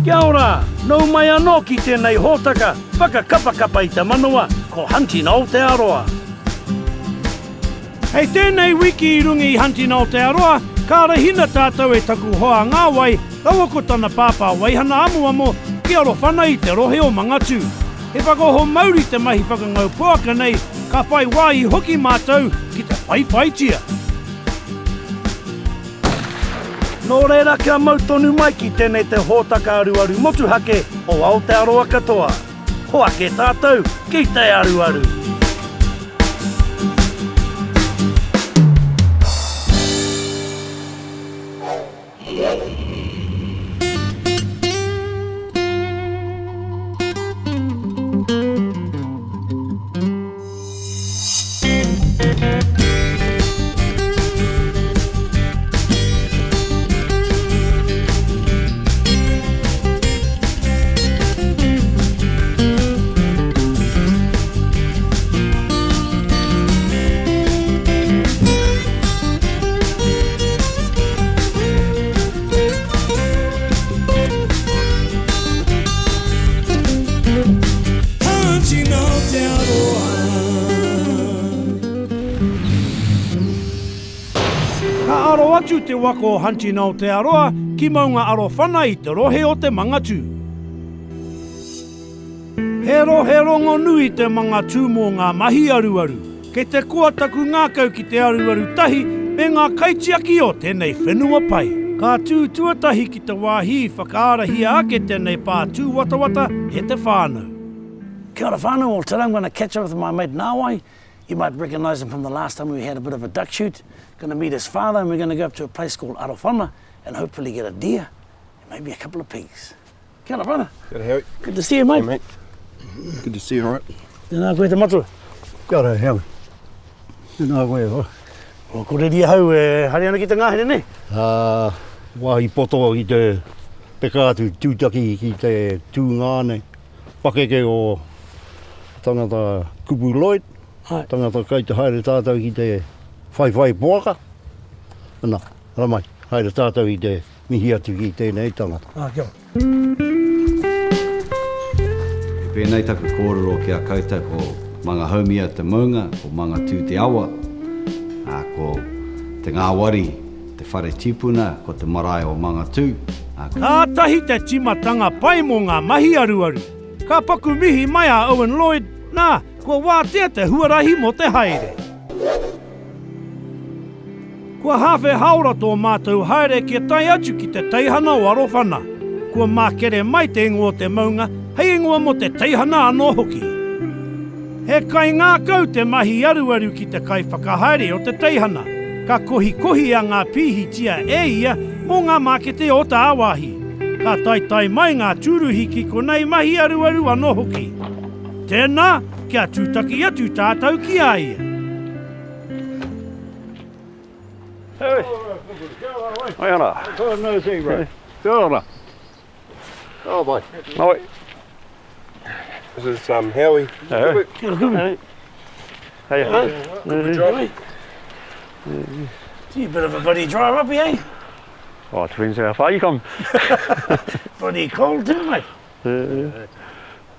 Kia ora, nau mai anō ki tēnei hōtaka, whakakapakapa I te manua, ko Hunting Aotearoa. Hei tēnei wiki I rungi I Hunting Aotearoa, ka rahina tātou e taku hoa Ngawai, rawa ko tana pāpā waihana amu ki Arowhana I te rohe o Mangatu. He whakaho mauri te mahi whakangau puaka nei, ka whai wā I hoki mātou ki te whaiwhaitia. Nō reira kia mautonu mai ki tēnei te hōtaka aruaru motuhake o Aotearoa katoa. Hoa ke tātou ki te aruaru. Ka aro atu te wako Hunting Aotearoa ki maunga Arowhana I te rohe o te Mangatu. He rongo nui te Mangatu mō ngā mahi aruaru, kei te kuataku ngākau ki te aruaru tahi me ngā kaitiaki o tēnei whenua pai. Ka tū tuatahi ki te wāhi whakaarahia ake tēnei pā tū watawata he te whānau. Kia ora whānau, well today I'm going to catch up with my mate Ngawai. You might recognise him from the last time we had a bit of a duck shoot. Going to meet his father and we're going to go up to a place called Arowhana and hopefully get a deer and maybe a couple of pigs. Kia ora, brother. Kia ora, Howie. Good to see you, mate. Hey, mate. Good to see you, all right. Tēnā koe te matua. Kia ora, Howie. Tēnā koe, ho. O kore hau, hari ana ki te ngahere, ne? Wahi poto I te pekātu tūtaki ki te tūngāne. Pakeke o tangata Kupu Lloyd. Hai. Tangata kei te haere tātou ki te whaiwhai poaka. Nā, ramai, haere tātou I te mihi atu ki tēnei tangata. Kia ora. E pēnei taku kōrero ki a koutou ko manga haumia te maunga, ko Mangatu te awa, ko te ngāwari, te whare tipuna, ko te marae o Mangatu. Ka tahi te timatanga pai mō ngā mahi aruaru. Ka paku mihi mai a Owen Lloyd, nā, kua wātea te huarahi mo te haere. Kua hawhe haura tō mātou haere kia tai atu ki te teihana o Arowhana. Kua mākere mai te ingoa te maunga, hei ingoa mo te teihana anō hoki. He kai ngā kau te mahi aruaru ki te kai whakahaere o te teihana. Ka kohi a ngā pihitia e ia mō ngā mākete o ta awahi. Ka tai mai ngā tūruhi ki konei mahi aruaru anō hoki. Tēnā, kia tūtaki atu tātou ki a ia. Hey. Ai ana. Good to see you, bro. Kia ora. Oh, boy. Ngawai. This is Howie. Hey. Kia ora, kupu. Hey. Gee, a bit of a bloody drive up here, eh? Oh, it depends how far you come. Bloody cold too, mate.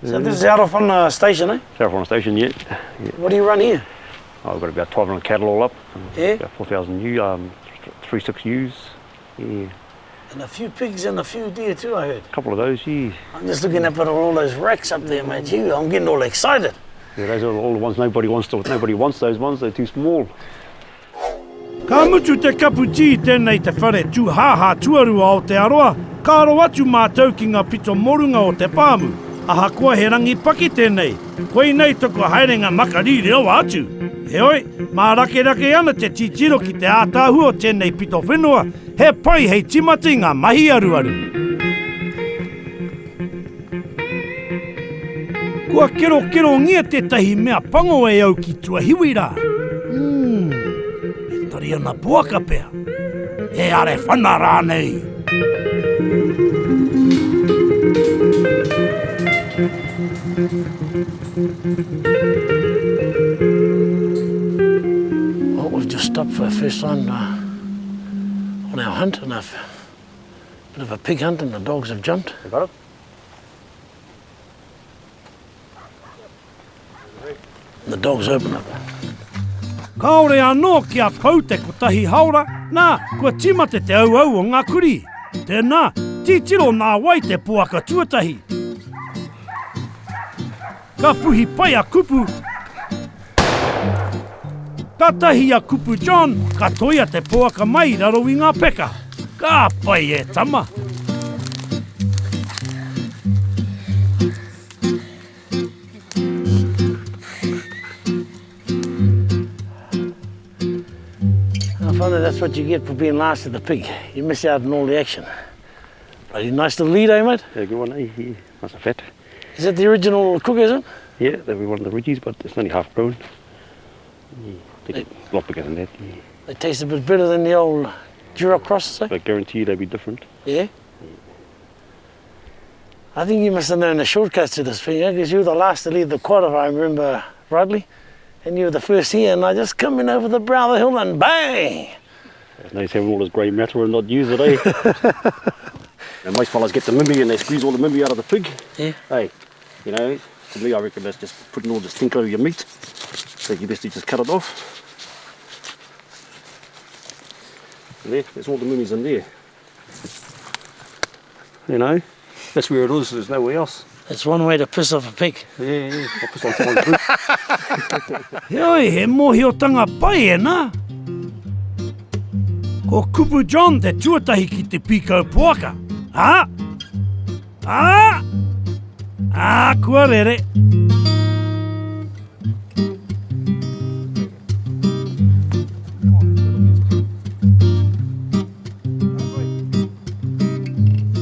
So this is Arowhana station, eh? Arowhana station, yeah. What do you run here? I've got about 1,200 cattle all up. Yeah? About 4,000 ewes, 3-6 ewes. Yeah. And a few pigs and a few deer too, I heard. A couple of those, yeah. I'm just looking up at all those racks up there, mate. Gee, I'm getting all excited. Yeah, those are all the ones nobody wants those ones, they're too small. Ka mutu te kaputi tēnei te whare tūhaha tuarua o te aroa, ka aro atu mātou ki ngā pito morunga o te pāmu. Aha koa he rangi paki tēnei, koe nei toko haerenga makariri o atu. Heoi, mā rake ana te titiro ki te ātāhu o tēnei pito whenua, he pai hei timati ngā mahi aruaru. Kua kero ngia tētahi mea pango e au ki tua hiwira. E tori ana puaka pea. E Arowhana rānei. Well, we've just stopped for our first time on our hunt, and I've Bit of a pig hunt and the dogs have jumped. You got it? And the dogs open up. Kaore anō kia pau te kotahi haura, nā, kua timate te au o ngā kuri. Tēnā, titiro Ngawai te puaka tuatahi. Ka puhi pai a kupu. Ka tahi a Kupu John, ka toia te puaka mai raro i ngā peka. Ka pai e tama. I find that's what you get for being last to the pig. You miss out on all the action. Bloody nice little lead, eh, mate? Yeah, good one, eh? Yeah, nice and fat. Is that the original cook, is it? Yeah, that was one of the Reggies, but it's only half grown. Yeah, they get a lot bigger than that. Yeah. They taste a bit better than the old Duroc crosses, eh? I guarantee you they'll be different. Yeah? I think you must have known the shortcuts to this thing, because you were the last to leave the quad, if I remember rightly. And you were the first here, and I just come in over the brow of the hill and bang! It's nice having all this grey matter and not use it, eh? And most fellas get the mimmy and they squeeze all the mimmy out of the pig. Yeah. Hey, you know, to me I reckon that's just putting all the stink out of your meat. So you best just cut it off. And there's all the mummies in there. You know, that's where it is, there's nowhere else. That's one way to piss off a pig. Yeah, I'll piss on someone's roof. Heoi, he mohiotanga pai e nā. Ko Kupu John te tuatahi ki te piko puaka. Ha? Ha? Ah, kua rere.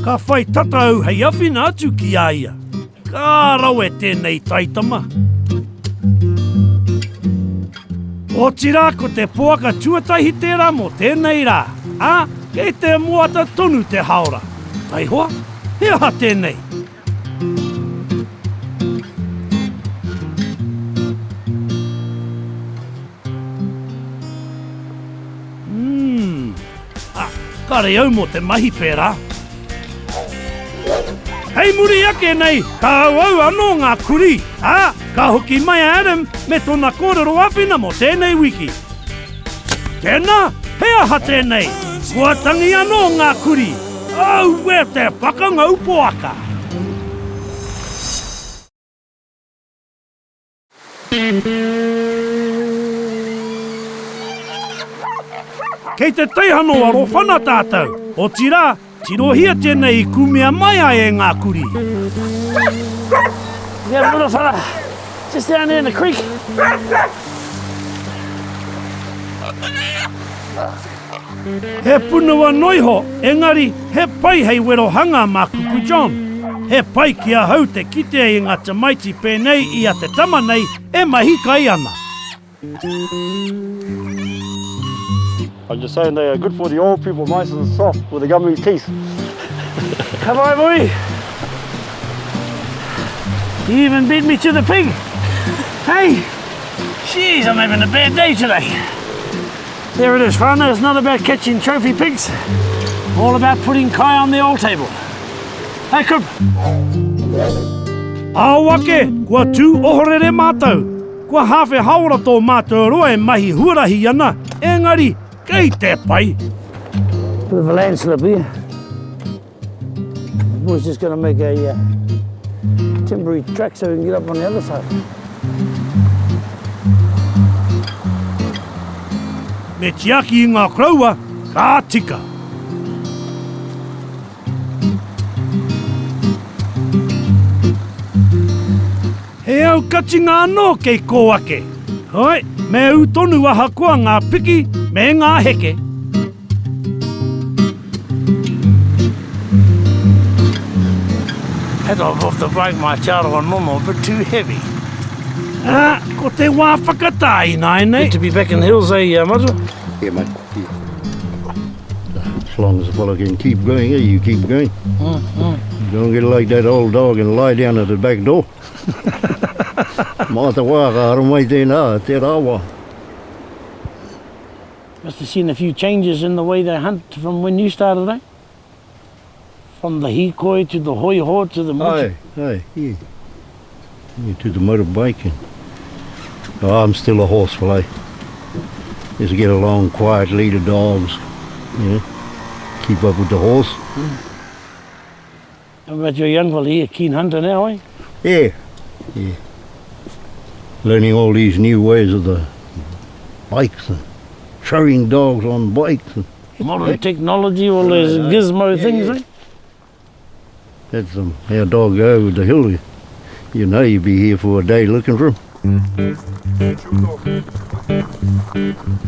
Ka whai tatau hei awhina atu ki a ia. Ka rau e tēnei taitama. O tira ko te puaka tuatahi tērā mo tēnei rā. A, kei te moata tonu te haora. Tai hoa, he aha tēnei. Kare au mo te mahi pērā. Hei muri ake nei, ka au anō ngā kuri. Ha, ka hoki mai a Adam me tōna kōrero awhina mo tēnei wiki. Tēnā, he aha tēnei. Kua tangi anō ngā kuri. Au, e te whakangau poaka. Kei te teihano Arowhana tātou. O tira, tirohia tēnei I kumea mai ai e ngā kuri. Yeah, little fella, just down there in the creek. He punua noiho, engari, he pai hei wero hanga mā Kupu John. He pai kia hau te kite I ngā tamaiti pēnei I a te tama nei e mahi kai ana. I'm just saying they are good for the old people, nice and soft with the gummy teeth. Come on, boy. You even beat me to the pig. Hey, jeez, I'm having a bad day today. There it is, whānau. It's not about catching trophy pigs. All about putting kai on the old table. Hey, Kup. Awake, kua tū ohorere mātou. Kua hawhe haora tō mātou roa e mahi huarahi ana. Engari, kei te pai. Bit of a landslip here. The boy's just going to make a timbery track so we can get up on the other side. Me tiaki I ngā kraua, ka tika. He au katinga anō kei kōake. Hoi, me u tonu aha kua ngā piki me ngā heke. Head off the brake, my Aotearoa nono, a bit too heavy. Ah, ko te wā whakatāi nai nei. Good to be back in the hills, eh, Matu? Yeah, mate. Yeah. As long as the fella can keep going, you keep going. Don't get like that old dog and lie down at the back door. Mā te wā ka haro mai tēnā, te rāwa. Must have seen a few changes in the way they hunt from when you started, eh? From the hikoi to the hoi-ho to the mochi. Hey, yeah. Yeah, to the motorbike. And, I'm still a horse fella. Just get along, quiet, lead the dogs. Keep up with the horse. How about your young fella here, keen hunter now, eh? Yeah. Learning all these new ways of the bikes and throwing dogs on bikes. And, Modern technology, all those gizmo things, eh? that's how dog go over the hill. You know you'd be here for a day looking for him.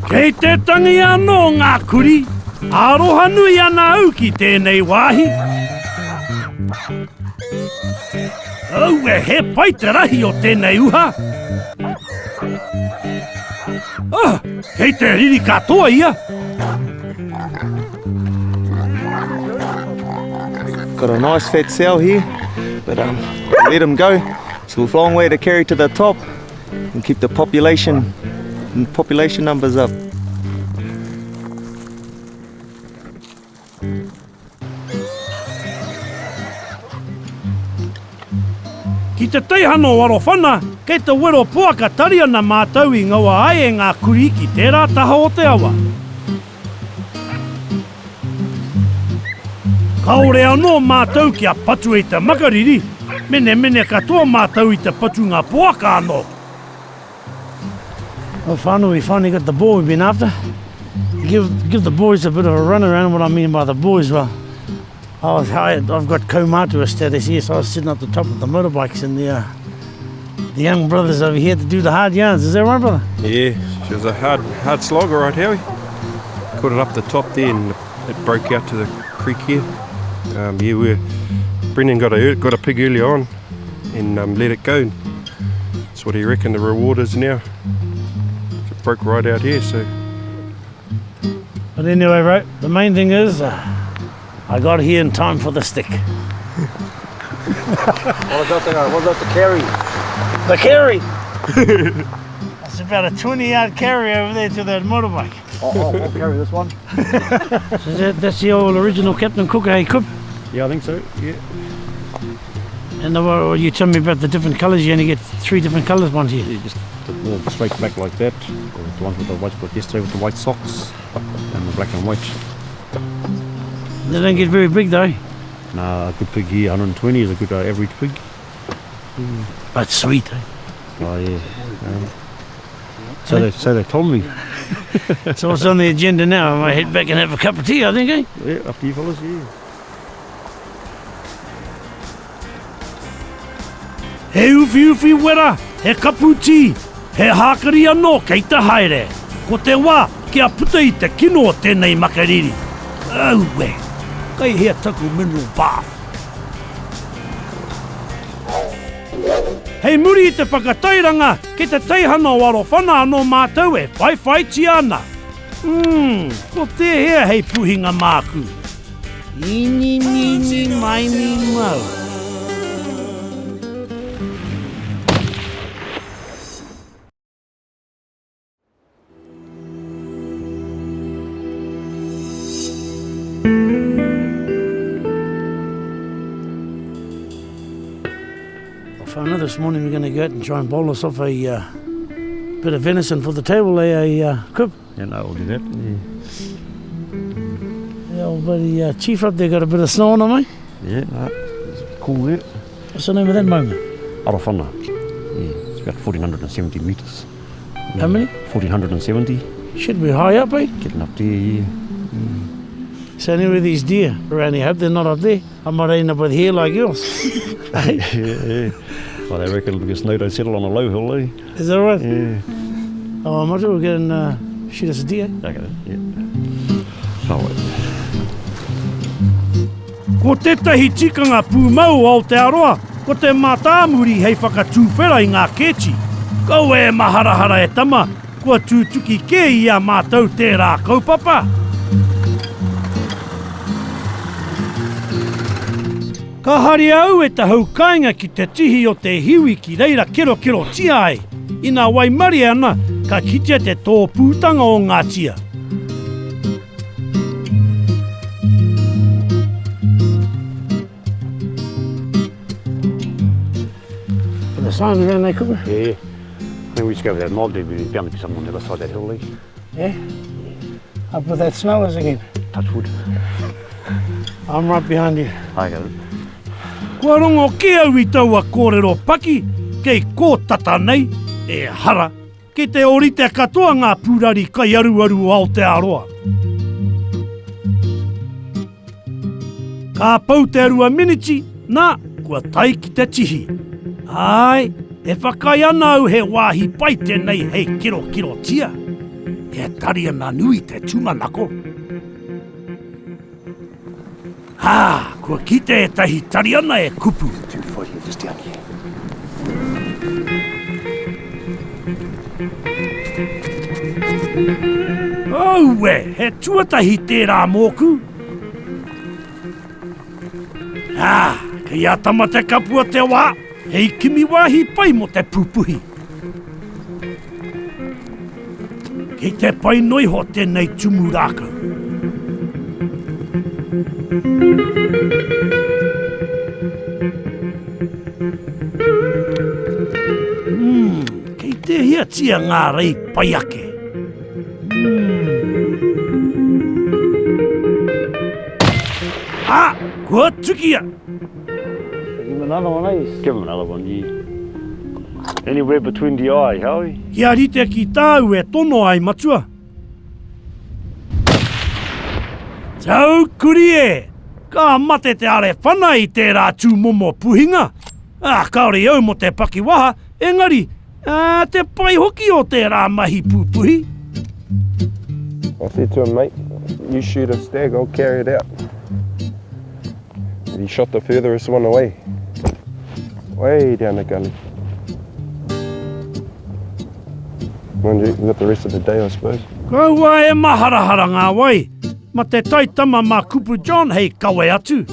Kei te tangi anō ngā kuri, aroha nui ana au ki tēnei wāhi. Au he pai te rahi o tēnei uha. Kei te riri katoa ia. Got a nice fat cell here, but let him go. So a long way to carry to the top and keep the population numbers up. Ki te teihano Arowhana, kei te wero puaka tari ana mātou I Ngawai e ngā kuri ki tērā taha o te awa. Kaore anō mātou ki a patu I te makariri, mene katoa mātou I te patu ngā puaka anō. Well, whānau, we finally got the boar we've been after. Give the boys a bit of a run around. What I mean by the boys, well, I've got kaumātua status here, so I was sitting at the top of the motorbikes and the young brothers over here to do the hard yards. Is that right, brother? Yeah, she was a hard slogger, right, Howie? Caught it up the top there and it broke out to the creek here. Brendan got a pig early on and let it go. That's what he reckoned the reward is now. It broke right out here, so. But anyway, bro, the main thing is I got here in time for the stick. What about the carry? The carry! That's about a 20-yard carry over there to that motorbike. I'll carry this one. So that's the old original Captain Cook, hey, Coop? Yeah, I think so, yeah. And you tell me about the different colours, you only get 3 different colours ones here. Yeah, just more straight back like that. The ones with the white spot yesterday with the white socks and the black and white. They don't get very big though. Nah, a good pig here, 120 is a good average pig. But sweet, eh? Oh yeah. So they told me. So what's on the agenda now? I might head back and have a cup of tea, I think, eh? Yeah, after you fellas, yeah. He uwhi wera, he kaputi, he hākari anō kei te haere. Ko te wā, kia puta I te kino o tēnei makariri. Auwe, kai hea taku mineral bath. Hei muri I te whakatairanga, ki te teihana o Arowhana anō mātou e whaiwhaiti ana. Ko te hea hei puhinga māku. Ini mini maini mau. Whānau, this morning we're going to go out and try and bowl us off a bit of venison for the table, Coop? Yeah, no, we'll do that. Yeah. The old buddy chief up there got a bit of snow on him, eh? Yeah, no, it's cool there. What's the name of that moment? Arowhana. Yeah, it's about 1,470 metres. How many? 1,470. Should be high up, eh? Getting up there, yeah. So anyway, these deer around here, I hope they're not up there. I might end up with hair like yours. Yeah. Well, they reckon because snow don't settle on a low hill, eh? Is that right? Yeah. Oh, I might as well get and shoot us a deer. Okay, yeah. Oh, Ko tētahi tikanga pūmau o Aotearoa, ko te mātāmuri hei whakatūwhera I ngā kēchi. Kau e maharahara e tama, kua tūtuki kē I a mātou tērā kaupapa. Ka hari au e te haukainga ki te tihi o te hiwi ki reira kero tia ai. I nā waimari ana, ka kitea te tō pūtanga o ngā tia. the sign around there, Kupu? Yeah. When we used to go over that mob, there'd be bound to be someone on the other side of that hill, like. Yeah? Up with that snow as again. Touch wood. I'm right behind you. I got it. Kua rongo ke au I taua kōrero paki, kei kōtata nei, e hara, ki te orite katoa ngā pūrari kai aruaru o Aotearoa. Ka pau te arua miniti, nā, kua tai ki te tihi. Ai, e whakai ana au he wāhi pai tēnei hei kiro tia. He tari ana nui te tūmanako. Kua kite e tahi tari ana e kupu. 240 just down here. Auwe, he tuatahi tērā mōku. Kei atama te kapua te wā, hei kimi wāhi pai mo te pupuhi. Kei te pai noiho tēnei tumu rākau. Kei te hia tia ngā rei pai ake. Kua tukia! Give him another one, eh? Give him another one, yeah. Anywhere between the eye, Howie. Kia rite ki tāu e tono ai matua. Tau kuri e! Ka mate te are whana I tērā tū momo puhinga. Kaore au mo te pakiwaha, engari, te pai hoki o tērā mahi pupuhi. I said to him, mate, you shoot a stag, I'll carry it out. And he shot the furthest one away. Way down the gully. Mind you, we got the rest of the day, I suppose. Kaua e maharahara Ngawai. Ma te taitama mā Kupu John hei kawe atu.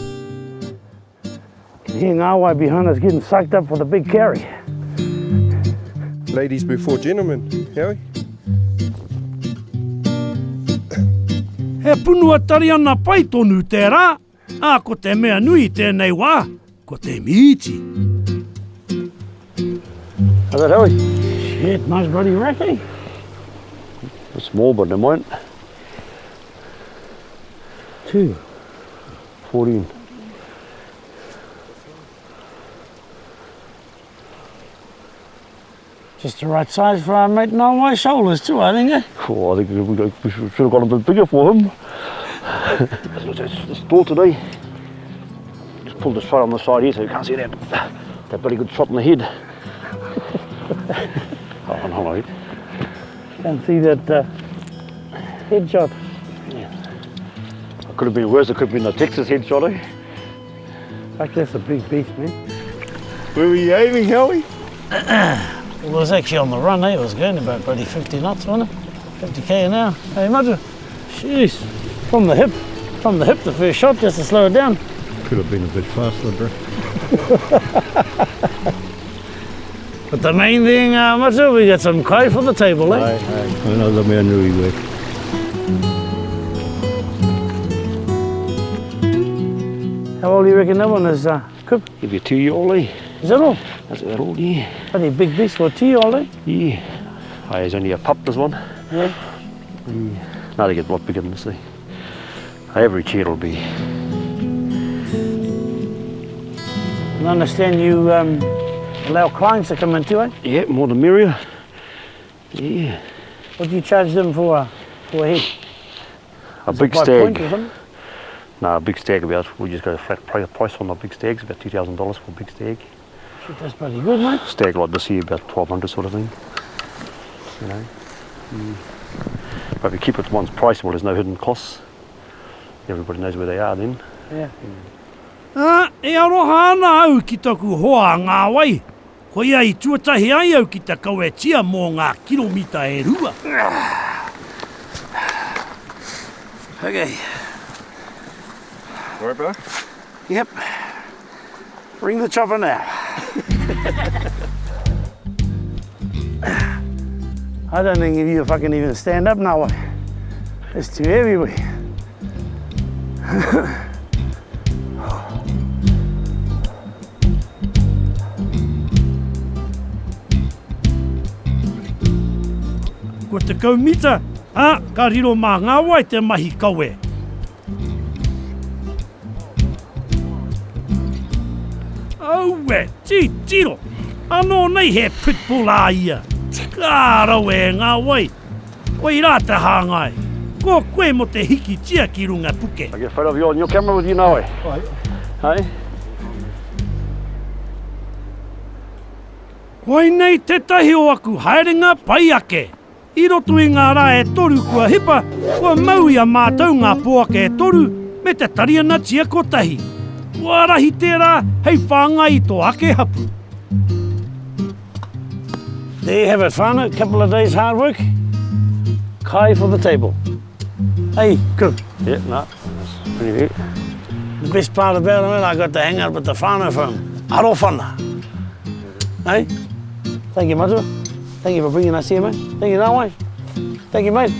Can hear Ngawai behind us getting sucked up for the big carry. Ladies before gentlemen, Howie. He punua tari ana pai tonu tērā. Ko te mea nui tēnei wā. Ko te miiti. How's that, Howie? Shit, nice bloody rack, eh? It's small, but they won't. 2. 14. Just the right size for our mate Ngawai's shoulders too, I think, eh? Oh, I think we should have got a bit bigger for him. This door today. Just pulled the shot on the side here so you can't see that bloody good shot in the head. No, mate. Can't see that headshot. It could have been worse, it could have been a Texas headshot, eh? Fuck, that's a big beast, man. Where were you aiming, Howie? It was actually on the run, eh? It was going about bloody 50 knots, wasn't it? 50k an hour. Hey, Matu. Jeez. From the hip, the first shot, just to slow it down. Could have been a bit faster, bro. But the main thing, Matu, we got some kai for the table, eh? Another man nui work. How old do you reckon that one is, Kup? Give you a 2-year-old, eh? Is that all? That's about old, yeah. Bloody big beast for a 2-year-old, eh? Yeah. He's only a pup, this one. Yeah. Now they get a lot bigger than this, eh? Every cheer will be. I understand you allow clients to come in too, eh? Yeah, more the merrier. Yeah. What do you charge them for a head? A Is big it by stag. point or something? No, a big stag we just got a flat price on the big stags, about $2,000 for a big stag. Shit, that's pretty good, mate. Stag like this here, about 1,200 sort of thing. You know. But if you keep it to one's price, well, there's no hidden costs. Everybody knows where they are then. Yeah. E Arowhana au ki taku hoa Ngawai. Ko ia I tuatahi ai au ki te kauetia mō ngā kilomita e rua. Okay. All right, bro? Yep. Ring the chopper now. I don't think you fucking even stand up now. It's too heavy, boy. Kua te kaumita, ka riro mā Ngawai te mahi kaue. Aue, tiro. Anō nei he pitbull a ia. Ka rau e Ngawai. Koe rā te hāngai. Ko koe mo te hiki tia ki runga puke. I get a photo of you on your camera with you now, eh? Hey? Koe nei te tahi o aku haerenga pai ake. I roto i ngā rā e toru kua hipa, kua mau ia mātou ngā poake e toru, me te tariana tia kotahi. Kua rahi tērā, hei whāngai I tō ake hapu. There you have it, whānau. A couple of days hard work. Kai for the table. Hey, good. Yeah, no, that's pretty neat. The best part about it, I got to hang out with the whānau from Arowhana. Hey? Thank you, Matua. Thank you for bringing us here, mate. Thank you, Ngawai. Thank you, mate.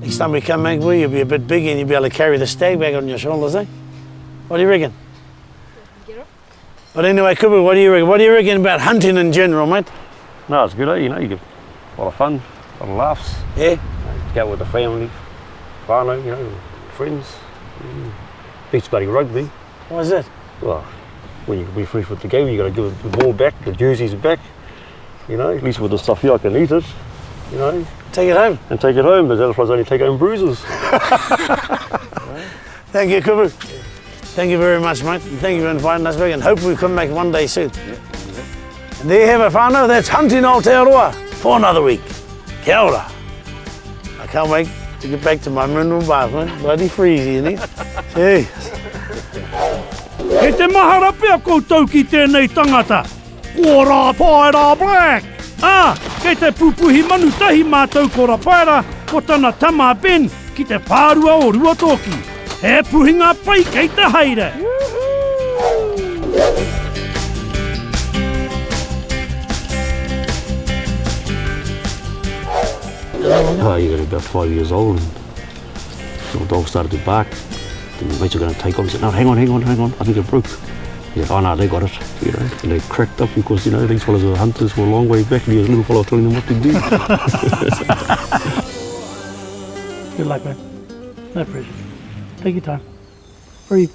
Next time we come back, you'll be a bit bigger and you'll be able to carry the stag bag on your shoulders, eh? What do you reckon? Get up. But anyway, Kupu, what do you reckon? What do you reckon about hunting in general, mate? No, it's good, eh? You know, you get a lot of fun, a lot of laughs. Yeah? You know, go with the family, whānau, you know, friends. Beats bloody rugby. Why is that? Well, when you can be free for the game, you got to give the ball back, the jerseys back. You know, at least with the stuff here, I can eat it. You know. Take it home. And take it home, but other flies only take home bruises. Thank you, Kupu. Thank you very much, mate. And thank you for inviting us back and hope we come back one day soon. And there you have it, whānau. That's Hunting Aotearoa for another week. Kia ora. I can't wait to get back to my mineral bath, man. Bloody freezy, isn't it? Jeez. He te maharape a koutou ki tēnei tangata. Ko rā paera black. Kei te pupuhi manu tahi mātou ko rā paera, ko tana tama Ben ki te pārua o Ruatoki. He puhinga pai kei te haere. Oh, you got about 5 years old and the dog started to bark. The mates were going to take off. He said, no, hang on, I think it broke. He said, oh no, they got it, you know. And they cracked up because, you know, these fellas were hunters for a long way back and he was a little fellow telling them what to do. Good luck, man. No pressure. Take your time. Breathe.